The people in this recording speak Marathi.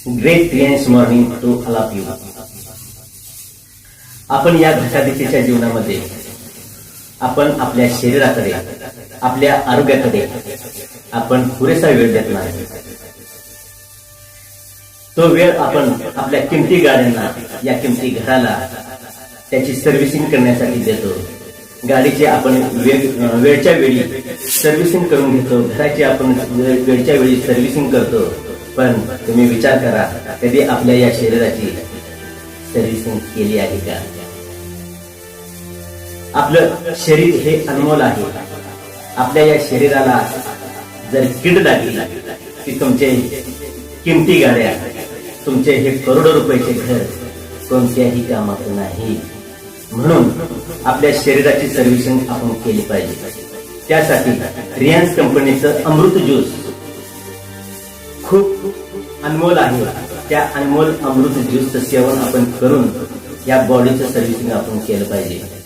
ग्रेट रियांश morning to all of you. आपण या धकाधकीच्या जीवनामध्ये आपण आपल्या शरीराकडे, आपल्या आरोग्याकडे आपण पुरेसा वेळ देत नाही. तो वेळ आपण आपल्या किमती गाड्यांना, या किमती घराला त्याची सर्व्हिसिंग करण्यासाठी देतो. गाडीची आपण वेळच्या वेळी सर्व्हिसिंग करून घेतो, घराची आपण वेळच्या वेळी सर्व्हिसिंग करतो. पण तुम्ही विचार करा, कधी आपल्या या शरीराची सर्व्हिसिंग केली आहे का? आपलं शरीर हे अनमोल आहे. आपल्या या शरीराला जर कीड लागली की तुमचे किमती गाड्या, तुमचे हे करोडो रुपयाचे घर कोणत्याही कामाचं नाही. म्हणून आपल्या शरीराची सर्व्हिसिंग आपण केली पाहिजे. त्यासाठी रियांश कंपनीचं अमृत ज्यूस खूप अनमोल आहे. त्या अनमोल अमृत ज्यूसचं सेवन आपण करून या बॉडीचं सर्व्हिसिंग आपण केलं पाहिजे.